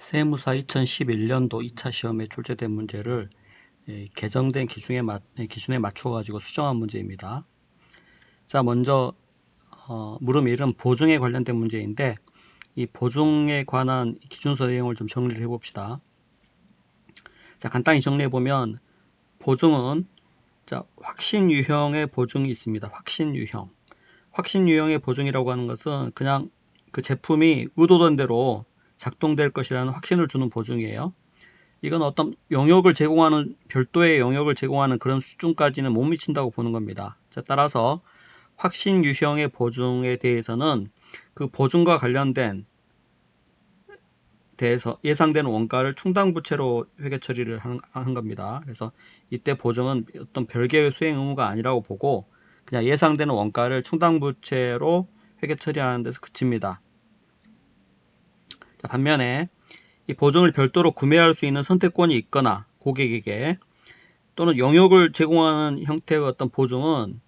세무사 2011년도 2차 시험에 출제된 문제를 개정된 기준에 맞춰 가지고 수정한 문제입니다. 자, 먼저 물음 1은 보증에 관련된 문제인데, 이 보증에 관한 기준서 내용을 좀 정리를 해봅시다. 자, 간단히 정리해 보면 보증은 확신 유형의 보증이 있습니다. 확신 유형. 확신 유형의 보증이라고 하는 것은 그냥 그 제품이 의도된 대로 작동될 것이라는 확신을 주는 보증이에요. 이건 어떤 영역을 제공하는, 별도의 영역을 제공하는 그런 수준까지는 못 미친다고 보는 겁니다. 자, 따라서 확신 유형의 보증에 대해서는 그 보증과 관련된 대해서 예상되는 원가를 충당부채로 회계 처리를 한 겁니다. 그래서 이때 보증은 어떤 별개의 수행 의무가 아니라고 보고 그냥 예상되는 원가를 충당부채로 회계 처리하는 데서 그칩니다. 자, 반면에 이 보증을 별도로 구매할 수 있는 선택권이 있거나 고객에게 또는 영역을 제공하는 형태의 어떤 보증은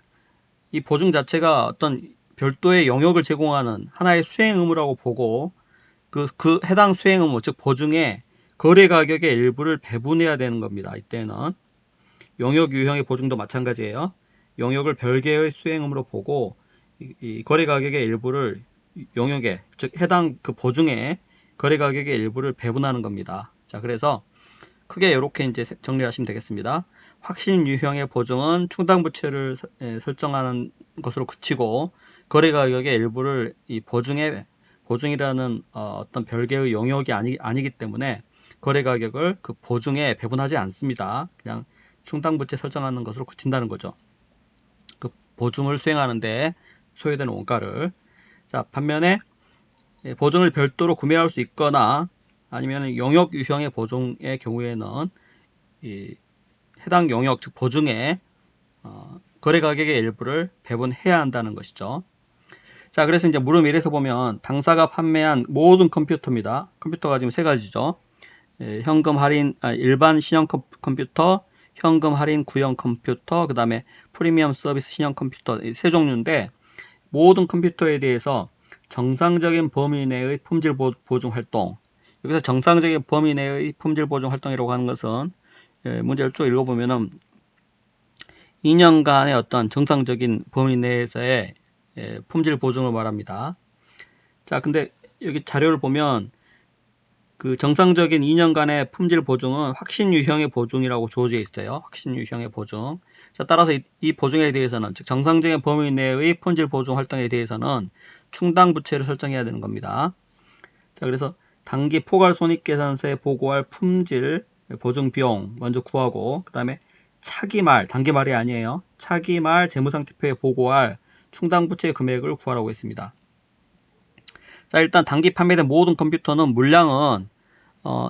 이 보증 자체가 어떤 별도의 영역을 제공하는 하나의 수행 의무라고 보고 그 해당 수행 의무, 즉 보증의 거래 가격의 일부를 배분해야 되는 겁니다. 이때는 영역 유형의 보증도 마찬가지예요. 영역을 별개의 수행 의무로 보고 이 거래 가격의 일부를 영역에, 즉 해당 그 보증의 거래 가격의 일부를 배분하는 겁니다. 자, 그래서 크게 이렇게 이제 정리하시면 되겠습니다. 확신 유형의 보증은 충당부채를 설정하는 것으로 그치고 거래 가격의 일부를 이 보증이라는 어떤 별개의 영역이 아니기 때문에 거래 가격을 그 보증에 배분하지 않습니다. 그냥 충당부채 설정하는 것으로 그친다는 거죠. 그 보증을 수행하는데 소요되는 원가를. 자, 반면에 보증을 별도로 구매할 수 있거나 아니면 영역 유형의 보증의 경우에는 이 해당 영역, 즉 보증의 거래 가격의 일부를 배분해야 한다는 것이죠. 자, 그래서 이제 물음 1에서 보면 당사가 판매한 모든 컴퓨터입니다. 컴퓨터가 지금 세 가지죠. 현금 할인, 일반 신형 컴퓨터, 현금 할인 구형 컴퓨터, 그 다음에 프리미엄 서비스 신형 컴퓨터, 세 종류인데 모든 컴퓨터에 대해서 정상적인 범위 내의 품질 보증 활동. 여기서 정상적인 범위 내의 품질 보증 활동이라고 하는 것은 문제를 쭉 읽어보면은 2년간의 어떤 정상적인 범위 내에서의 품질 보증을 말합니다. 자, 근데 여기 자료를 보면 그 정상적인 2년간의 품질 보증은 확신 유형의 보증이라고 주어져 있어요. 확신 유형의 보증. 자, 따라서 이 보증에 대해서는, 즉 정상적인 범위 내의 품질 보증 활동에 대해서는 충당부채를 설정해야 되는 겁니다. 자, 그래서 단기 포괄 손익계산서에 보고할 품질 보증 비용 먼저 구하고, 그 다음에 차기 말, 단기 말이 아니에요. 차기 말 재무상태표에 보고할 충당부채 금액을 구하라고 했습니다. 자, 일단 단기 판매된 모든 컴퓨터는 물량은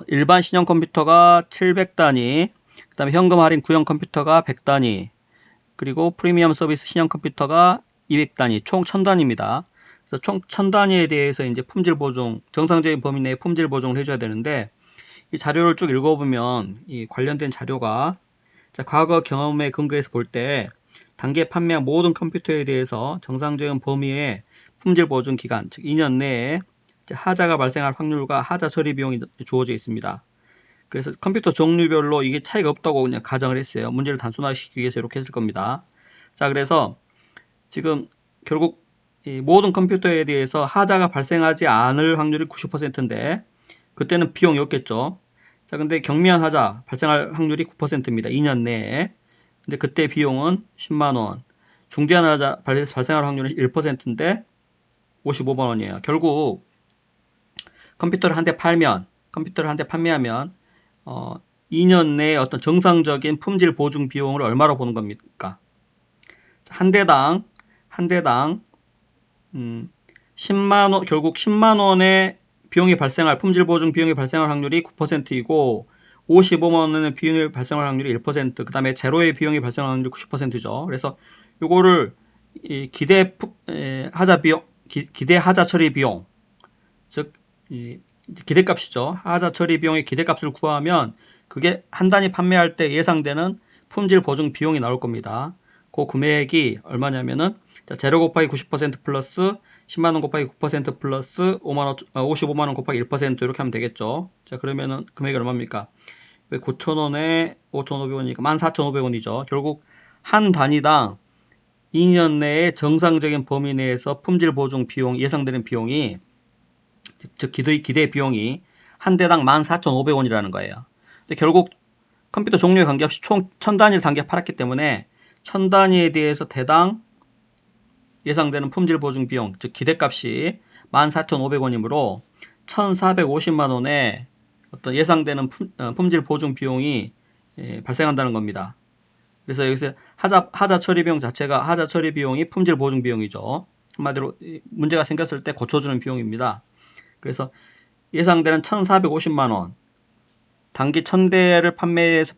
일반 신형 컴퓨터가 700단위, 그 다음에 현금 할인 구형 컴퓨터가 100단위, 그리고 프리미엄 서비스 신형 컴퓨터가 200단위, 총 1000단위입니다. 그래서 총 1000단위에 대해서 이제 품질 보증, 정상적인 범위 내에 품질 보증을 해줘야 되는데, 이 자료를 쭉 읽어보면 이 관련된 자료가 과거 경험에 근거해서 볼 때 단기에 판매한 모든 컴퓨터에 대해서 정상적인 범위의 품질 보증 기간, 즉 2년 내에 하자가 발생할 확률과 하자 처리 비용이 주어져 있습니다. 그래서 컴퓨터 종류별로 이게 차이가 없다고 그냥 가정을 했어요. 문제를 단순화시키기 위해서 이렇게 했을 겁니다. 자, 그래서 지금 결국 이 모든 컴퓨터에 대해서 하자가 발생하지 않을 확률이 90%인데 그때는 비용이 없겠죠. 자, 근데 경미한 하자 발생할 확률이 9%입니다. 2년 내에. 근데 그때 비용은 10만원. 중대한 하자 발생할 확률은 1%인데 55만원이에요. 결국 컴퓨터를 한 대 판매하면 2년 내에 어떤 정상적인 품질 보증 비용을 얼마로 보는 겁니까? 한 대당 10만원, 결국 10만원의 비용이 발생할, 품질 보증 비용이 발생할 확률이 9%이고 55만원의 비용이 발생할 확률이 1%, 그 다음에 제로의 비용이 발생할 확률이 90%죠. 그래서 요거를 이 기대 하자 처리 비용, 즉 기대값이죠. 하자 처리 비용의 기대값을 구하면 그게 한 단위 판매할 때 예상되는 품질 보증 비용이 나올 겁니다. 그 금액이 얼마냐면은 제로 곱하기 90% 플러스 10만원 곱하기 9% 플러스 55만원 곱하기 1% 이렇게 하면 되겠죠. 자, 그러면은 금액이 얼마입니까? 9,000원에 5,500원이니까 14,500원이죠. 결국 한 단위당 2년 내에 정상적인 범위 내에서 품질 보증 비용, 예상되는 비용이, 즉 기대 비용이 한 대당 14,500원이라는 거예요. 근데 결국 컴퓨터 종류에 관계없이 총 1000단위를 단계에 팔았기 때문에 1000단위에 대해서 대당 예상되는 품질 보증 비용, 즉 기대값이 14,500원이므로 1,450만원의 어떤 예상되는 품질 보증 비용이 발생한다는 겁니다. 그래서 여기서 하자 처리 비용 자체가 하자 처리 비용이 품질 보증 비용이죠. 한마디로 문제가 생겼을 때 고쳐주는 비용입니다. 그래서 예상되는 1,450만원, 단기 1000대를 판매해서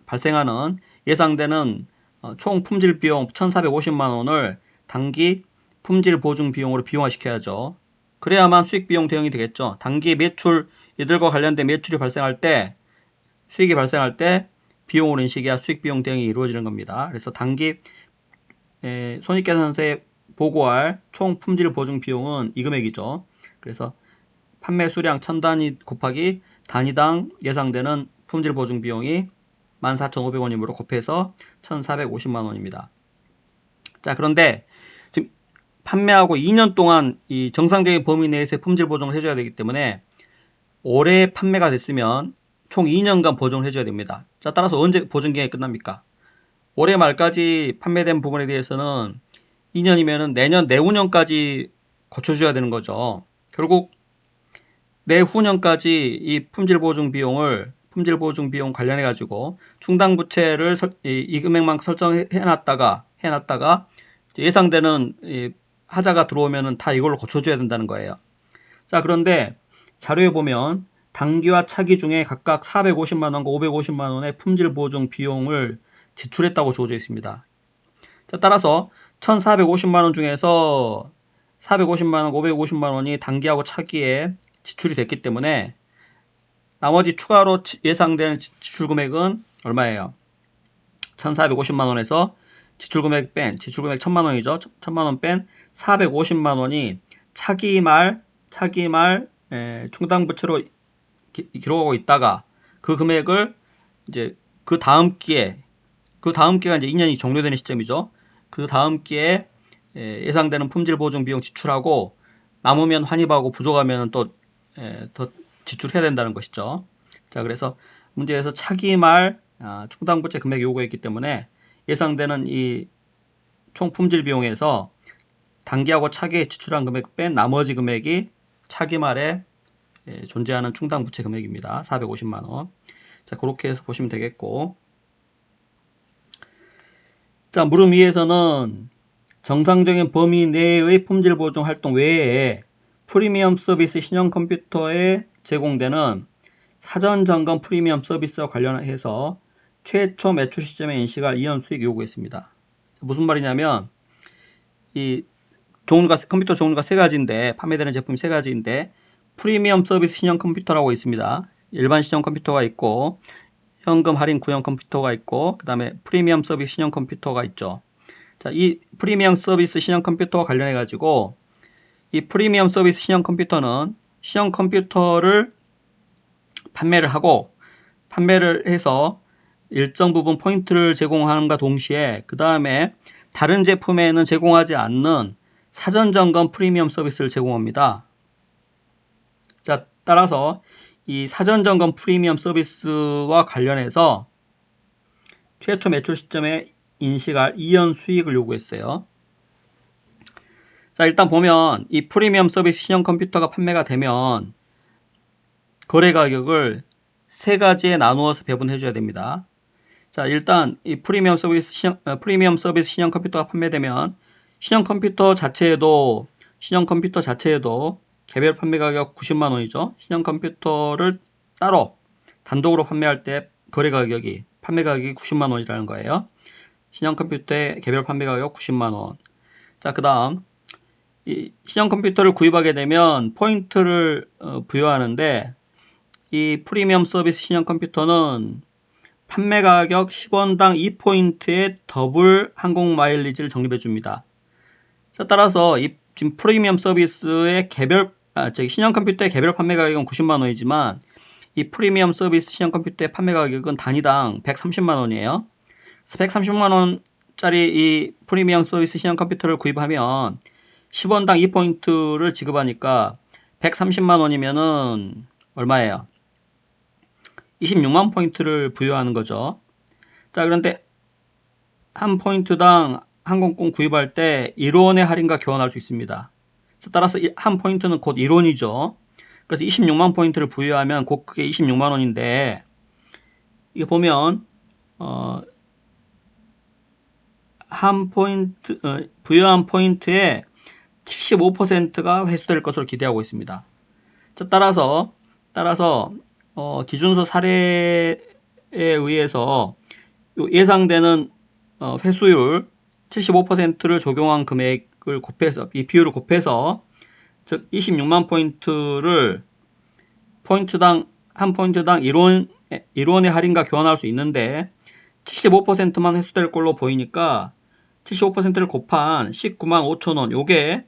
발생하는 예상되는 총 품질 비용 1,450만원을 단기 품질 보증 비용으로 비용화시켜야죠. 그래야만 수익 비용 대응이 되겠죠. 단기 매출, 이들과 관련된 매출이 발생할 때, 수익이 발생할 때 비용으로 인식해야 수익 비용 대응이 이루어지는 겁니다. 그래서 단기 손익계산서에 보고할 총 품질 보증 비용은 이 금액이죠. 그래서 판매 수량 1000단위 곱하기 단위당 예상되는 품질 보증 비용이 14,500원이므로 곱해서 1,450만원입니다. 자, 그런데 지금 판매하고 2년 동안 이 정상적인 범위 내에서의 품질 보증을 해줘야 되기 때문에 올해 판매가 됐으면 총 2년간 보증을 해줘야 됩니다. 자, 따라서 언제 보증기간이 끝납니까? 올해 말까지 판매된 부분에 대해서는 2년이면 내년 내후년까지 고쳐줘야 되는 거죠. 결국 내후년까지 이 품질 보증 비용 관련해 가지고 충당 부채를 이 금액만 설정해 놨다가 예상되는 하자가 들어오면은 다 이걸로 고쳐줘야 된다는 거예요. 자, 그런데 자료에 보면 단기와 차기 중에 각각 450만원과 550만원의 품질 보증 비용을 지출했다고 주어져 있습니다. 자, 따라서 1450만원 중에서 450만원, 550만원이 단기하고 차기에 지출이 됐기 때문에 나머지 추가로 예상되는 지출 금액은 얼마예요? 1450만원에서 지출 금액 1000만원이죠. 1000만원 뺀 450만원이 차기 말 충당부채로 기록하고 있다가 그 금액을 이제 그 다음 기회가 이제 2년이 종료되는 시점이죠. 그 다음 기회에 예상되는 품질 보증 비용 지출하고 남으면 환입하고 부족하면 또 더 지출해야 된다는 것이죠. 자, 그래서 문제에서 차기 말 충당부채 금액이 요구했기 때문에 예상되는 이 총 품질 비용에서 단기하고 차기에 지출한 금액 뺀 나머지 금액이 차기 말에 존재하는 충당부채 금액입니다. 450만원. 자, 그렇게 해서 보시면 되겠고. 자, 물음 위에서는 정상적인 범위 내의 품질 보증 활동 외에 프리미엄 서비스 신형 컴퓨터에 제공되는 사전 점검 프리미엄 서비스와 관련해서 최초 매출 시점에 인식할 이연 수익 요구했습니다. 무슨 말이냐면 이 컴퓨터 종류가 세 가지인데 판매되는 제품이 세 가지인데 프리미엄 서비스 신형 컴퓨터라고 있습니다. 일반 신형 컴퓨터가 있고 현금 할인 구형 컴퓨터가 있고 그 다음에 프리미엄 서비스 신형 컴퓨터가 있죠. 자, 이 프리미엄 서비스 신형 컴퓨터와 관련해 가지고 이 프리미엄 서비스 신형 컴퓨터는 신형 컴퓨터를 판매를 해서 일정 부분 포인트를 제공하는가 동시에 그 다음에 다른 제품에는 제공하지 않는 사전 점검 프리미엄 서비스를 제공합니다. 자, 따라서 이 사전 점검 프리미엄 서비스와 관련해서 최초 매출 시점에 인식할 이연 수익을 요구했어요. 자, 일단 보면 이 프리미엄 서비스 신형 컴퓨터가 판매가 되면 거래 가격을 세 가지에 나누어서 배분해 줘야 됩니다. 자, 일단 이 프리미엄 서비스 신형 컴퓨터가 판매되면 신형 컴퓨터 자체에도 개별 판매 가격 90만 원이죠. 신형 컴퓨터를 따로 단독으로 판매할 때 판매 가격이 90만 원이라는 거예요. 신형 컴퓨터의 개별 판매 가격 90만 원. 자, 그다음 이 신형 컴퓨터를 구입하게 되면 포인트를 부여하는데 이 프리미엄 서비스 신형 컴퓨터는 판매 가격 10원당 2포인트의 더블 항공 마일리지를 적립해 줍니다. 자, 따라서 이 지금 프리미엄 서비스의 신형 컴퓨터의 개별 판매 가격은 90만 원이지만 이 프리미엄 서비스 신형 컴퓨터의 판매 가격은 단위당 130만 원이에요. 그래서 130만 원짜리 이 프리미엄 서비스 신형 컴퓨터를 구입하면 10원당 2포인트를 지급하니까 130만 원이면은 얼마예요? 26만 포인트를 부여하는 거죠. 자, 그런데 한 포인트당 항공권 구입할 때 1원의 할인과 교환할 수 있습니다. 따라서 한 포인트는 곧 1원이죠. 그래서 26만 포인트를 부여하면 곧 그게 26만 원인데, 이게 보면 부여한 포인트의 75%가 회수될 것으로 기대하고 있습니다. 자, 따라서 기준서 사례에 의해서 예상되는 회수율 75%를 적용한 금액을 곱해서, 이 비율을 곱해서, 즉 26만 포인트를 한 포인트당 1원의 할인과 교환할 수 있는데 75%만 회수될 걸로 보이니까 75%를 곱한 19만 5천 원, 요게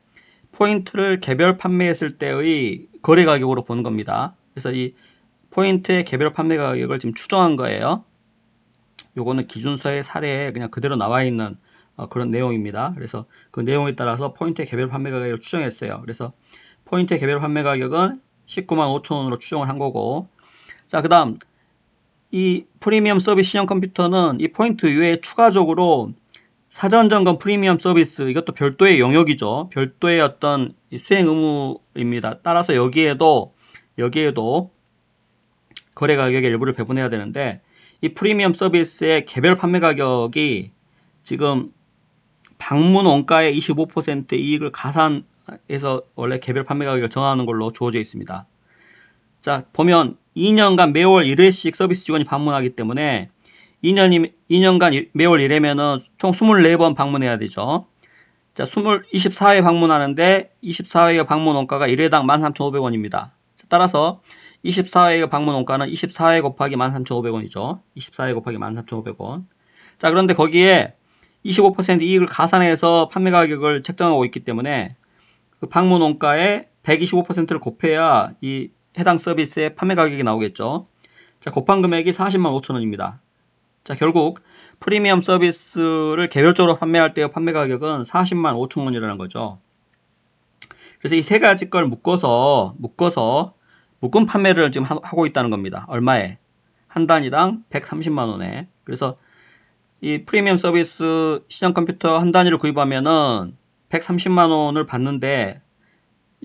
포인트를 개별 판매했을 때의 거래 가격으로 보는 겁니다. 그래서 이 포인트의 개별 판매 가격을 지금 추정한 거예요. 요거는 기준서의 사례에 그냥 그대로 나와 있는 그런 내용입니다. 그래서 그 내용에 따라서 포인트의 개별 판매 가격을 추정했어요. 그래서 포인트의 개별 판매 가격은 19만 5천 원으로 추정을 한 거고, 자, 그 다음 이 프리미엄 서비스 신형 컴퓨터는 이 포인트 이외에 추가적으로 사전 점검 프리미엄 서비스, 이것도 별도의 영역이죠. 별도의 어떤 수행 의무입니다. 따라서 여기에도 거래 가격의 일부를 배분해야 되는데, 이 프리미엄 서비스의 개별 판매 가격이 지금 방문 원가의 25% 이익을 가산해서 원래 개별 판매 가격을 정하는 걸로 주어져 있습니다. 자, 보면 2년간 매월 1회씩 서비스 직원이 방문하기 때문에 2년간 매월 1회면은 총 24번 방문해야 되죠. 자, 24회 방문하는데 24회의 방문 원가가 1회당 13,500원입니다. 따라서 24회의 방문 원가는 24회 곱하기 13,500원이죠. 24회 곱하기 13,500원. 자, 그런데 거기에 25% 이익을 가산해서 판매 가격을 책정하고 있기 때문에 그 방문 원가에 125%를 곱해야 이 해당 서비스의 판매 가격이 나오겠죠. 자, 곱한 금액이 40만 5천 원입니다. 자, 결국 프리미엄 서비스를 개별적으로 판매할 때의 판매 가격은 40만 5천 원이라는 거죠. 그래서 이 세 가지 걸 묶어서 묶음 판매를 지금 하고 있다는 겁니다. 얼마에? 한 단위당 130만 원에. 그래서 이 프리미엄 서비스 신형 컴퓨터 한 단위를 구입하면은 130만 원을 받는데,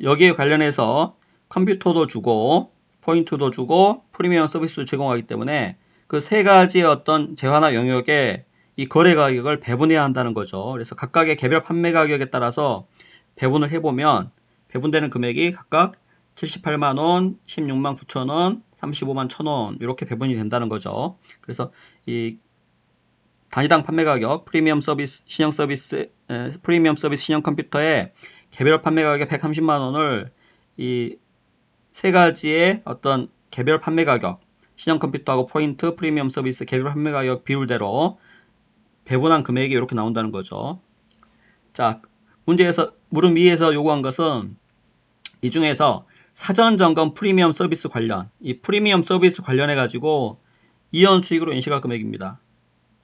여기에 관련해서 컴퓨터도 주고 포인트도 주고 프리미엄 서비스도 제공하기 때문에 그 세 가지의 어떤 재화나 영역에 이 거래 가격을 배분해야 한다는 거죠. 그래서 각각의 개별 판매 가격에 따라서 배분을 해보면 배분되는 금액이 각각 78만 원, 16만 9천 원, 35만 1천 원 이렇게 배분이 된다는 거죠. 그래서 이 단위당 판매 가격, 프리미엄 서비스 신형 컴퓨터의 개별 판매 가격 130만 원을 이 세 가지의 어떤 개별 판매 가격, 신형 컴퓨터하고 포인트, 프리미엄 서비스 개별 판매 가격 비율대로 배분한 금액이 이렇게 나온다는 거죠. 자, 물음 2에서 요구한 것은 이 중에서 사전 점검 프리미엄 서비스 관련, 이 프리미엄 서비스 관련해 가지고 이연 수익으로 인식할 금액입니다.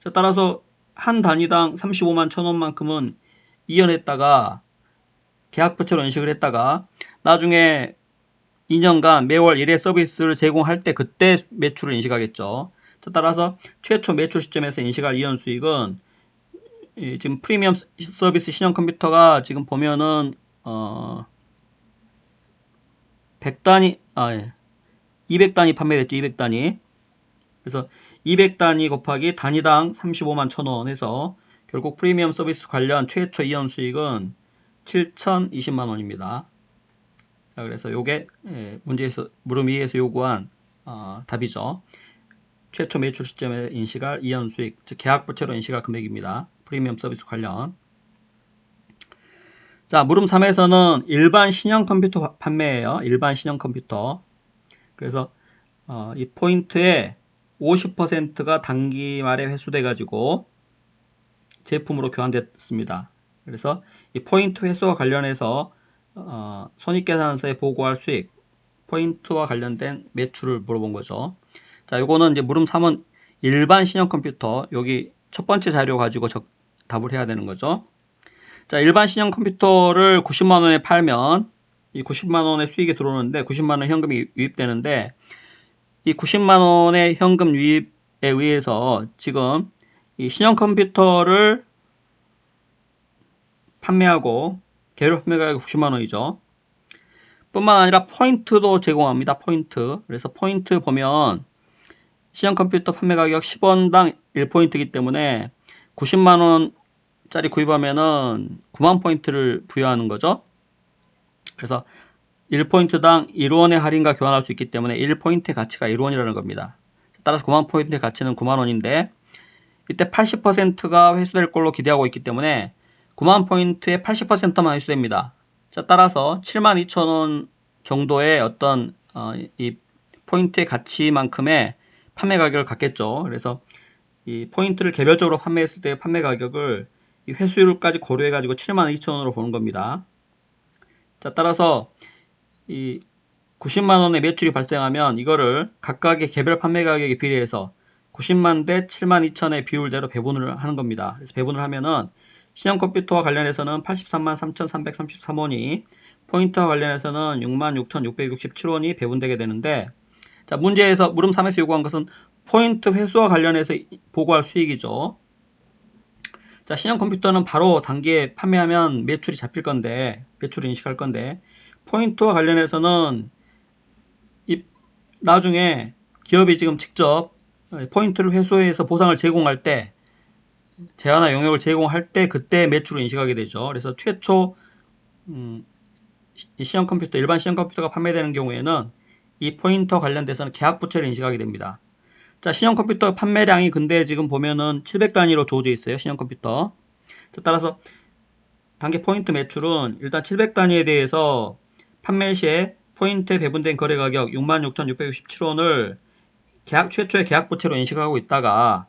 자, 따라서 한 단위당 35만 1천 원만큼은 이연했다가 계약부채로 인식을 했다가 나중에 2년간 매월 1회 서비스를 제공할 때 그때 매출을 인식하겠죠. 자, 따라서 최초 매출 시점에서 인식할 이연 수익은 지금 프리미엄 서비스 신형 컴퓨터가 지금 보면은 200단위 판매됐죠. 200단위. 그래서 200단위 곱하기 단위당 35만 1천 원 해서 결국 프리미엄 서비스 관련 최초 이연 수익은 7,020만 원입니다. 자, 그래서 요게 물음 2에서 요구한 답이죠. 최초 매출 시점에 인식할 이연 수익, 즉 계약부채로 인식할 금액입니다. 프리미엄 서비스 관련. 자, 물음 3에서는 일반 신형 컴퓨터 판매예요. 일반 신형 컴퓨터. 그래서 이 포인트의 50%가 단기 말에 회수돼 가지고 제품으로 교환됐습니다. 그래서 이 포인트 횟수와 관련해서 손익계산서에 보고할 수익, 포인트와 관련된 매출을 물어본 거죠. 자, 요거는 이제 물음 3은 일반 신형 컴퓨터, 여기 첫 번째 자료 가지고 답을 해야 되는 거죠. 자, 일반 신형 컴퓨터를 90만 원에 팔면 이 90만 원의 수익이 들어오는데 90만 원 현금이 유입되는데 이 90만 원의 현금 유입에 의해서 지금 이 신형 컴퓨터를 판매하고 개별 판매 가격이 90만 원이죠. 뿐만 아니라 포인트도 제공합니다. 포인트. 그래서 포인트 보면 신형 컴퓨터 판매 가격 10원당 1포인트이기 때문에 90만 원짜리 구입하면은 9만 포인트를 부여하는 거죠. 그래서 1포인트당 1원의 할인과 교환할 수 있기 때문에 1포인트의 가치가 1원이라는 겁니다. 따라서 9만 포인트의 가치는 9만 원인데 이때 80%가 회수될 걸로 기대하고 있기 때문에 9만 포인트의 80%만 회수됩니다. 자, 따라서 72,000원 정도의 어떤 이 포인트의 가치만큼의 판매 가격을 갖겠죠. 그래서 이 포인트를 개별적으로 판매했을 때 판매 가격을 이 회수율까지 고려해 가지고 72,000원으로 보는 겁니다. 자, 따라서 이 90만 원의 매출이 발생하면 이거를 각각의 개별 판매 가격에 비례해서 90만 대 72,000의 비율대로 배분을 하는 겁니다. 그래서 배분을 하면은 신형 컴퓨터와 관련해서는 83만 3,333원이, 포인트와 관련해서는 66,667원이 배분되게 되는데, 자, 문제에서 물음 3에서 요구한 것은 포인트 회수와 관련해서 보고할 수익이죠. 자, 신형 컴퓨터는 바로 단기에 판매하면 매출이 잡힐 건데, 매출을 인식할 건데, 포인트와 관련해서는 나중에 기업이 지금 직접 포인트를 회수해서 보상을 제공할 때, 제한화 용역을 제공할 때 그때 매출을 인식하게 되죠. 그래서 최초 신형 컴퓨터, 일반 신형 컴퓨터가 판매되는 경우에는 이 포인트와 관련돼서는 계약 부채를 인식하게 됩니다. 자, 신형 컴퓨터 판매량이 근데 지금 보면은 700단위로 주어져 있어요. 신형 컴퓨터. 자, 따라서 단기 포인트 매출은 일단 700단위에 대해서 판매 시에 포인트에 배분된 거래 가격 66,667원을 최초의 계약 부채로 인식하고 있다가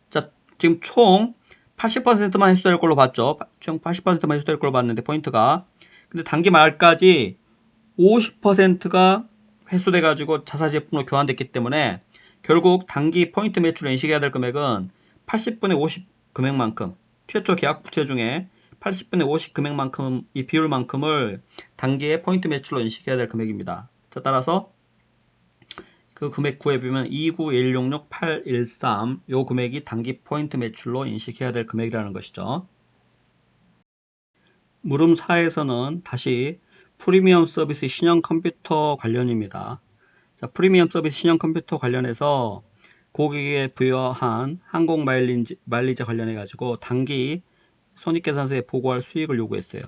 자, 지금 총 80%만 회수될 걸로 봤죠. 총 80%만 회수될 걸로 봤는데 포인트가. 근데 단기 말까지 50%가 회수돼 가지고 자사 제품으로 교환됐기 때문에 결국 단기 포인트 매출을 인식해야 될 금액은 80분의 50 금액만큼, 최초 계약 부채 중에 80분의 50 금액만큼, 이 비율만큼을 단기의 포인트 매출로 인식해야 될 금액입니다. 자, 따라서 그 금액 구해보면 29166,813 요 금액이 단기 포인트 매출로 인식해야 될 금액이라는 것이죠. 물음 4에서는 다시 프리미엄 서비스 신형 컴퓨터 관련입니다. 자, 프리미엄 서비스 신형 컴퓨터 관련해서 고객에게 부여한 항공 마일리지 관련해 가지고 단기 손익계산서에 보고할 수익을 요구했어요.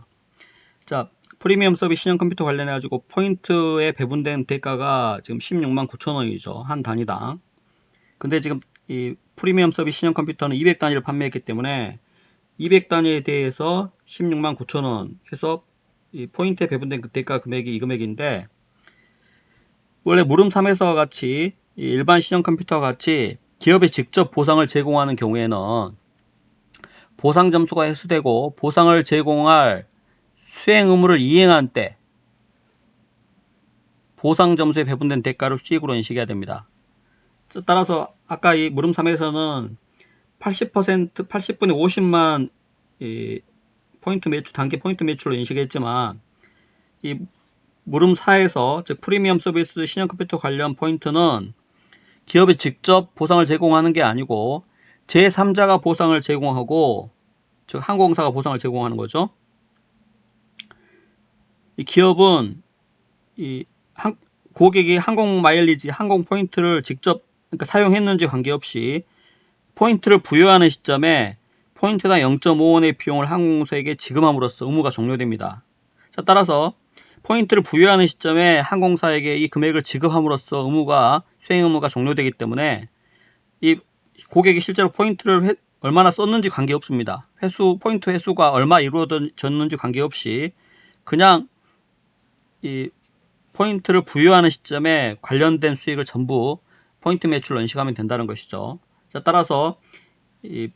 자, 프리미엄 서비스 신형 컴퓨터 관련해 가지고 포인트에 배분된 대가가 지금 16만 9천 원이죠. 한 단위당. 근데 지금 이 프리미엄 서비스 신형 컴퓨터는 200단위를 판매했기 때문에 200단위에 대해서 16만 9천 원 해서 이 포인트에 배분된 그 대가 금액이 이 금액인데, 원래 물음 3에서와 같이 일반 신형 컴퓨터와 같이 기업에 직접 보상을 제공하는 경우에는 보상 점수가 회수되고 보상을 제공할 수행 의무를 이행한 때 보상 점수에 배분된 대가를 수익으로 인식해야 됩니다. 따라서 아까 이 물음 3에서는 80분의 50만 포인트 매출, 단기 포인트 매출로 인식했지만 이 물음 4에서 즉 프리미엄 서비스 신형 컴퓨터 관련 포인트는 기업이 직접 보상을 제공하는 게 아니고 제3자가 보상을 제공하고, 즉 항공사가 보상을 제공하는 거죠. 이 기업은 고객이 항공 마일리지, 항공 포인트를 직접 사용했는지 관계없이 포인트를 부여하는 시점에 포인트당 0.5원의 비용을 항공사에게 지급함으로써 의무가 종료됩니다. 자, 따라서 포인트를 부여하는 시점에 항공사에게 이 금액을 지급함으로써 수행 의무가 종료되기 때문에 이 고객이 실제로 포인트를 얼마나 썼는지 관계없습니다. 포인트 회수가 얼마 이루어졌는지 관계없이 그냥 이 포인트를 부여하는 시점에 관련된 수익을 전부 포인트 매출로 인식하면 된다는 것이죠. 자, 따라서 이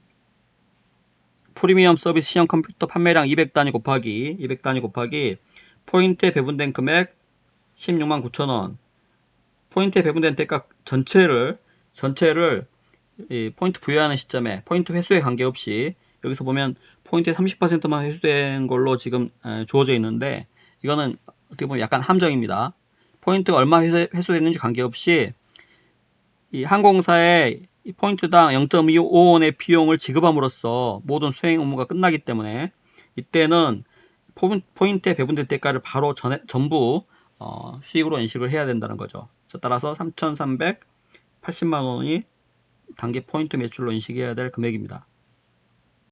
프리미엄 서비스 시형 컴퓨터 판매량 200단위 곱하기 포인트에 배분된 금액 16만 9천원. 포인트에 배분된 대가 전체를 이 포인트 부여하는 시점에 포인트 회수에 관계없이 여기서 보면 포인트의 30%만 회수된 걸로 지금 주어져 있는데, 이거는 어떻게 보면 약간 함정입니다. 포인트가 얼마 회수됐는지 관계없이 이 항공사에 이 포인트당 0.25원의 비용을 지급함으로써 모든 수행 업무가 끝나기 때문에 이때는 포인트에 배분된 대가를 바로 전부 수익으로 인식을 해야 된다는 거죠. 따라서 3,380만 원이 단기 포인트 매출로 인식해야 될 금액입니다.